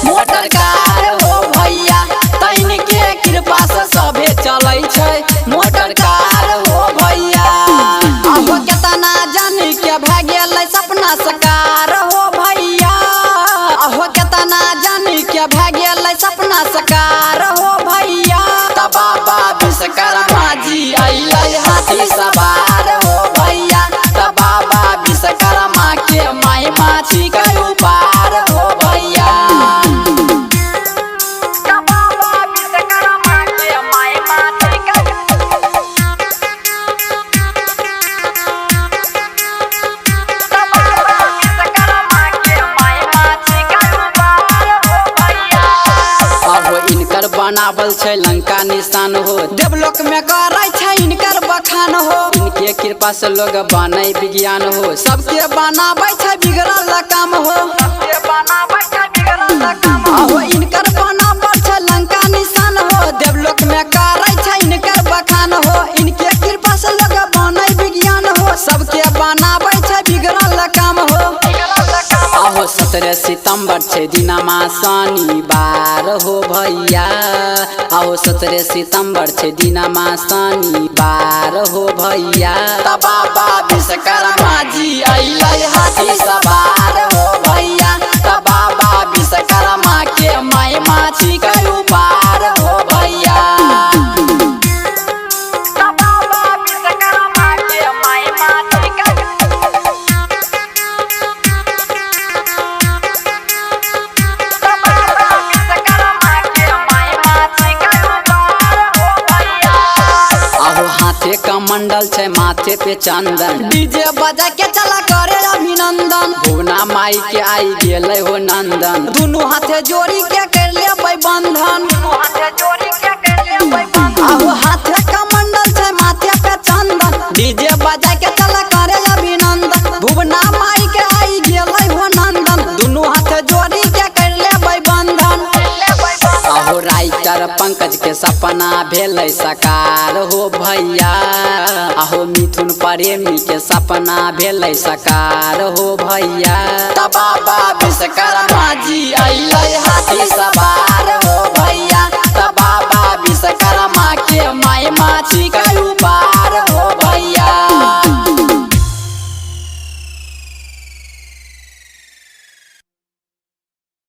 Motor कार हो भैया तैन के कृपा से सभे चलै छै मोटर कार हो भैया। अब केतना जन के भए गेलै सपना साकार हो भैया। अब केतना जन के भए गेलै सपना साकार हो भैया। त बाबा विश्वकर्मा जी अइलै हाथी सवार हो भैया। त बाबा विश्वकर्मा के माई माछी के उपार हो भैया। बनावल छै लंका निशान हो देवलोक में करै छै इनकर बखान हो। इनके कृपा से लोग बनै विज्ञान हो सबके बनाबै छै बिगड़ल काम हो। इनकर बनावल छै लंका निशान हो देवलोक में करै छै इनकर बखान हो। इनके कृपा से लोग बनै विज्ञान हो सबके बनाबै छै बिगड़ल काम हो। आहो 17 सितंबर छै दिनमा शनिवार हो भैया। आहो 17 सितंबर छै दिनमा शनिवार हो भैया। त बाबा विश्वकर्मा जी अइलै हाथी सवार हो भैया। त बाबा विश्वकर्मा के माई माछी के उपार हो भैया। कमंडल छै माथे पे चंदन डीजे बजा के चला करे अभिनंदन। भुवना माई के आई गेलै हो नंदन दुनू हाथे जोड़ी के कर लेबै बंधन। आहो हाथे कमंडल छै माथे पे चंदन डीजे बजा के चला करे अभिनंदन। भुवना माई के आई गेलै हो नंदन दुनू हाथे जोड़ी के कर लेबै बंधन। आहो राइटर पंकज के सपना भेलै साकार हो भैया। आहो मिथुन प्रेमी के सपना भेलै साकार हो भैया। त बाबा विश्वकर्मा जी अइलै